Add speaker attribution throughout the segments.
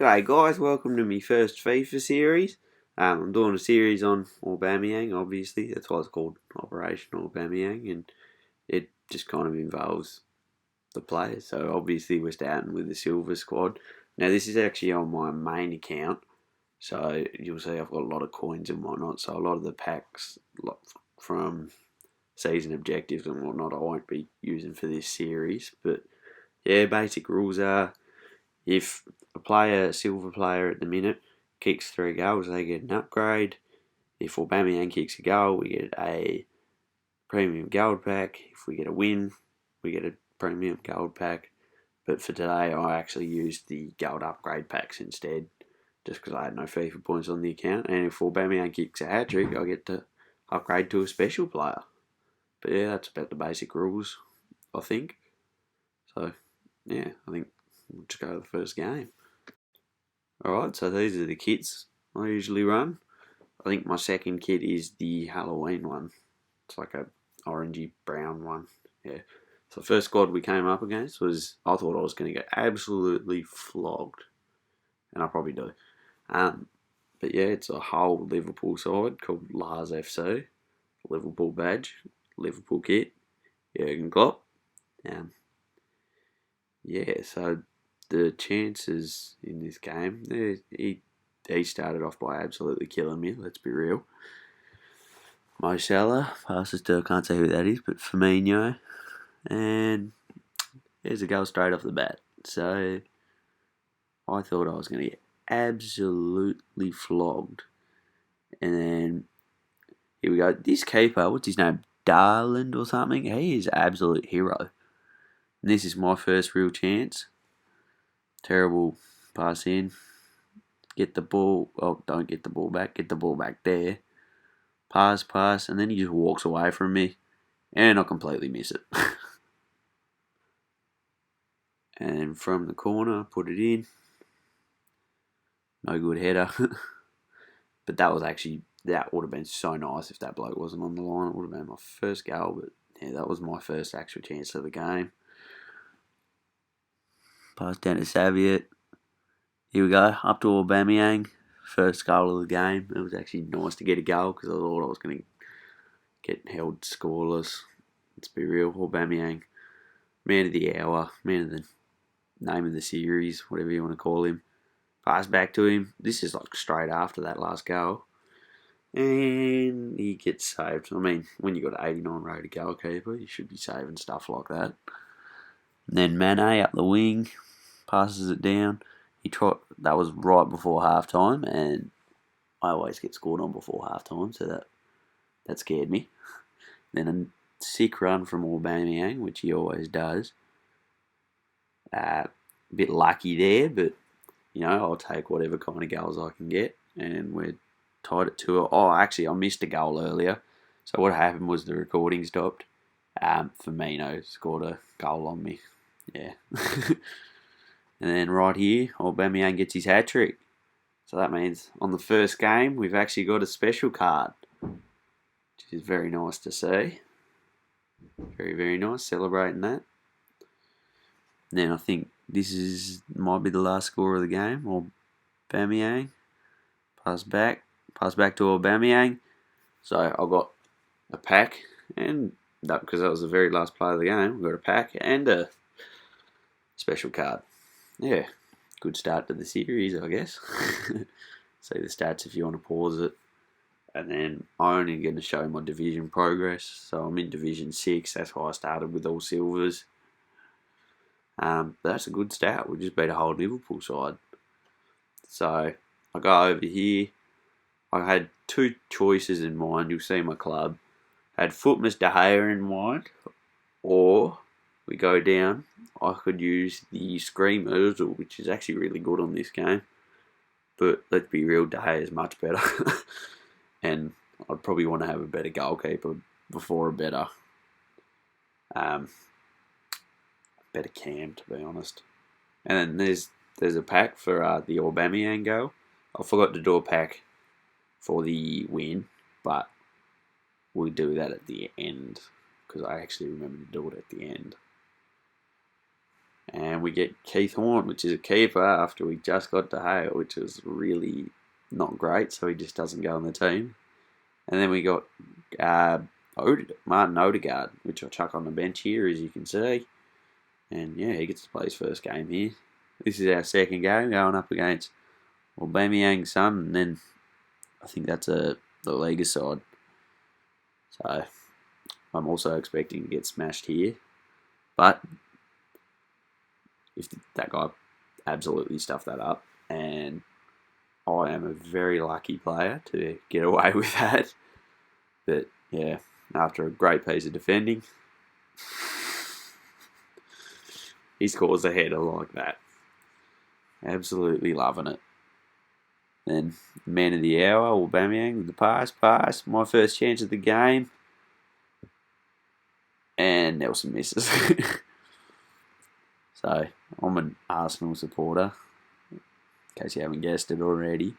Speaker 1: G'day guys, welcome to my first FIFA series. I'm doing a series on Aubameyang, obviously, that's why it's called Operation Aubameyang, and it just kind of involves the players. So obviously we're starting with the silver squad. Now this is actually on my main account, so you'll see I've got a lot of coins and whatnot, so a lot of the packs from season objectives and whatnot I won't be using for this series, but yeah, basic rules are if a silver player at the minute, kicks 3 goals, they get an upgrade. If Aubameyang kicks a goal, we get a premium gold pack. If we get a win, we get a premium gold pack. But for today, I actually used the gold upgrade packs instead, just because I had no FIFA points on the account. And if Aubameyang kicks a hat-trick, I get to upgrade to a special player. But yeah, that's about the basic rules, I think. So, yeah, I think we'll just go to the first game. Alright, so these are the kits I usually run. I think my second kit is the Halloween one. It's like a orangey brown one. Yeah. So the first squad we came up against was, I thought I was going to get absolutely flogged. And I probably do. But yeah, it's a whole Liverpool side called Lars FC. Liverpool badge, Liverpool kit, Jurgen Klopp. Yeah, so the chances in this game, he started off by absolutely killing me, let's be real. Mo Salah passes to, I can't say who that is, but Firmino. And there's a goal straight off the bat. So I thought I was going to get absolutely flogged. And then here we go. This keeper, what's his name? Darland or something? He is an absolute hero. And this is my first real chance. Terrible pass in. Get the ball. Oh, don't get the ball back. Get the ball back there. Pass. And then he just walks away from me. And I completely miss it. And from the corner, put it in. No good header. But that would have been so nice if that bloke wasn't on the line. It would have been my first goal. But yeah, that was my first actual chance of the game. Pass down to Saviet. Here we go, up to Aubameyang. First goal of the game. It was actually nice to get a goal because I thought I was going to get held scoreless. Let's be real, Aubameyang, man of the hour, man of the name of the series, whatever you want to call him. Pass back to him. This is like straight after that last goal. And he gets saved. I mean, when you got an 89 rated goalkeeper, you should be saving stuff like that. And then Mane up the wing, passes it down. That was right before half time, and I always get scored on before half time, so that scared me. Then a sick run from Aubameyang, which he always does. A bit lucky there, but I'll take whatever kind of goals I can get, and we're tied at 2. Oh, actually, I missed a goal earlier. So what happened was the recording stopped. Firmino scored a goal on me. Yeah. And then right here, Aubameyang gets his hat-trick. So that means on the first game, we've actually got a special card, which is very nice to see. Very, very nice, celebrating that. And then I think this might be the last score of the game. Aubameyang, pass back to Aubameyang. So I got a pack, and because that was the very last play of the game, I got a pack and a special card. Yeah, good start to the series, I guess. See the stats if you want to pause it. And then I'm only going to show my division progress. So I'm in Division 6. That's why I started with all silvers. But that's a good start. We just beat a whole Liverpool side. So I go over here. I had 2 choices in mind. You'll see my club. I had Footmas De Gea in mind. Or we go down, I could use the Screamers, which is actually really good on this game. But let's be real, De Gea is much better. And I'd probably want to have a better goalkeeper before a better cam, to be honest. And then there's a pack for the Aubameyang goal. I forgot to do a pack for the win, but we'll do that at the end because I actually remember to do it at the end. And we get Keith Horn, which is a keeper, after we just got to Hale, which was really not great, so he just doesn't go on the team. And then we got Martin Odegaard, which I'll chuck on the bench here, as you can see. And yeah, he gets to play his first game here. This is our second game, going up against Aubameyang's son, and then I think that's the Liga side. So I'm also expecting to get smashed here. But if that guy absolutely stuffed that up, and I am a very lucky player to get away with that. But yeah, after a great piece of defending, he scores a header like that. Absolutely loving it. Then man of the hour, Aubameyang with the pass. My first chance of the game. And Nelson misses. So, I'm an Arsenal supporter, in case you haven't guessed it already.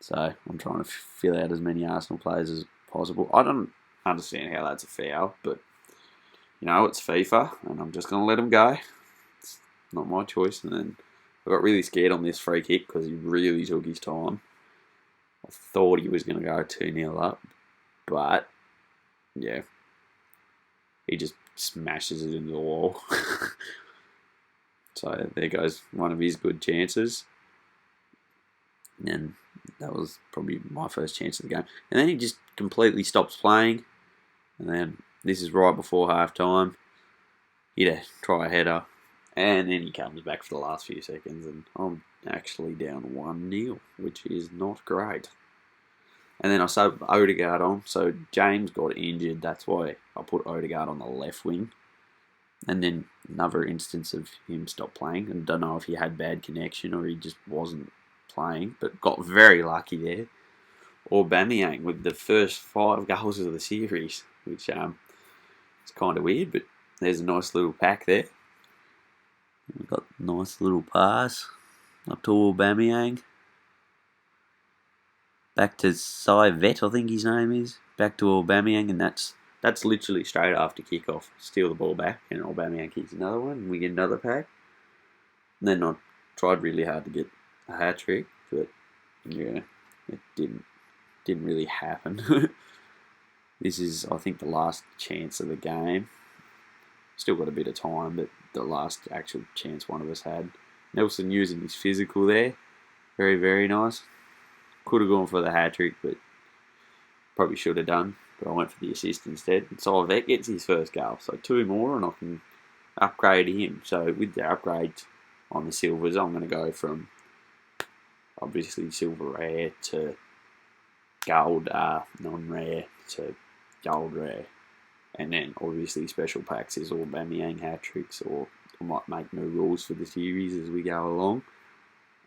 Speaker 1: So, I'm trying to fill out as many Arsenal players as possible. I don't understand how that's a foul, but, you know, it's FIFA, and I'm just going to let him go. It's not my choice. And then I got really scared on this free kick because he really took his time. I thought he was going to go 2-0 up, but, yeah, he just smashes it into the wall. So there goes one of his good chances. And that was probably my first chance of the game. And then he just completely stops playing. And then this is right before half time. He'd try a header. And then he comes back for the last few seconds. And I'm actually down 1-0, which is not great. And then I subbed Odegaard on. So James got injured. That's why I put Odegaard on the left wing. And then another instance of him stop playing. And don't know if he had bad connection or he just wasn't playing. But got very lucky there. Aubameyang with the first 5 goals of the series. Which is kind of weird. But there's a nice little pack there. We've got a nice little pass up to Aubameyang. Back to Cy Vet, I think his name is. Back to Aubameyang, and that's literally straight after kickoff. Steal the ball back, and Aubameyang kicks another one, and we get another pack. And then I tried really hard to get a hat trick, but yeah, it didn't really happen. This is, I think, the last chance of the game. Still got a bit of time, but the last actual chance one of us had. Nelson using his physical there. Very, very nice. Could have gone for the hat trick, but probably should have done. But I went for the assist instead. And so Vet gets his first goal. So 2 more and I can upgrade him. So with the upgrade on the silvers, I'm going to go from obviously silver rare to gold non-rare to gold rare. And then obviously special packs is Aubameyang hat tricks, or I might make new rules for the series as we go along.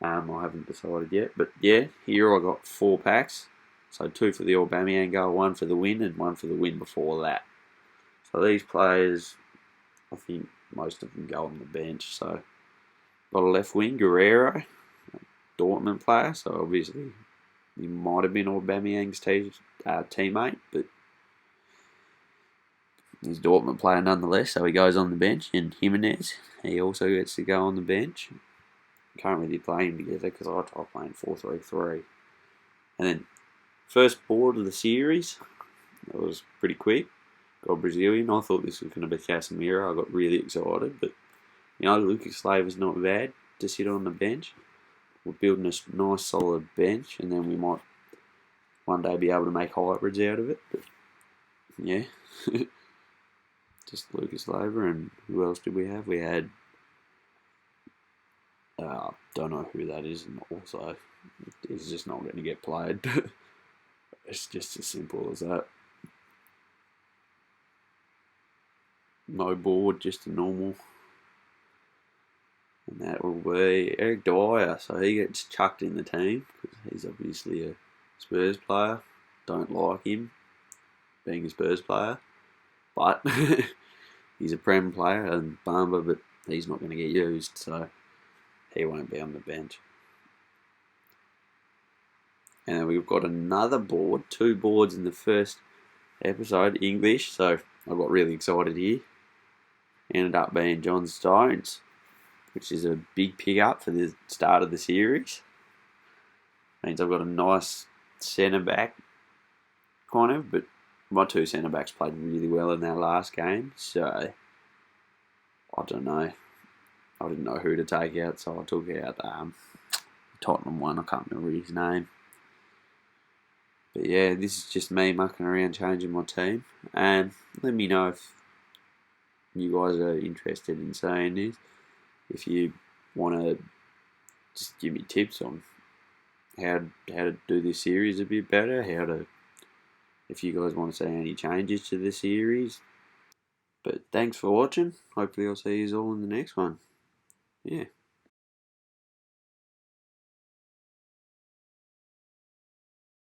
Speaker 1: I haven't decided yet, but yeah, here I got 4 packs. So 2 for the Aubameyang goal, 1 for the win, and 1 for the win before that. So these players, I think most of them go on the bench. So got a left wing, Guerrero, Dortmund player. So obviously he might have been Aubameyang's teammate, but he's a Dortmund player nonetheless. So he goes on the bench. And Jimenez, he also gets to go on the bench. Can't really play him together because I tried playing 4-3-3. And then first board of the series, that was pretty quick. Got Brazilian. I thought this was going to be Casemiro. I got really excited, but you know, Lucas Leiva's not bad to sit on the bench. We're building a nice solid bench, and then we might one day be able to make hybrids out of it. But yeah, just Lucas Leiva, and who else did we have? We had don't know who that is, and also he's just not going to get played. It's just as simple as that. No board, just a normal. And that will be Eric Dwyer. So he gets chucked in the team because he's obviously a Spurs player. Don't like him being a Spurs player. But he's a Prem player and Bamba, but he's not going to get used. So he won't be on the bench. And we've got another board, 2 boards in the first episode, English. So I got really excited here. Ended up being John Stones. which is a big pick-up for the start of the series. Means I've got a nice centre-back, kind of, but my two centre-backs played really well in their last game, so I don't know. I didn't know who to take out, so I took out Tottenham one. I can't remember his name. But yeah, this is just me mucking around changing my team. And let me know if you guys are interested in seeing this. If you want to just give me tips on how to do this series a bit better, if you guys want to see any changes to the series. But thanks for watching. Hopefully I'll see you all in the next one. Yeah.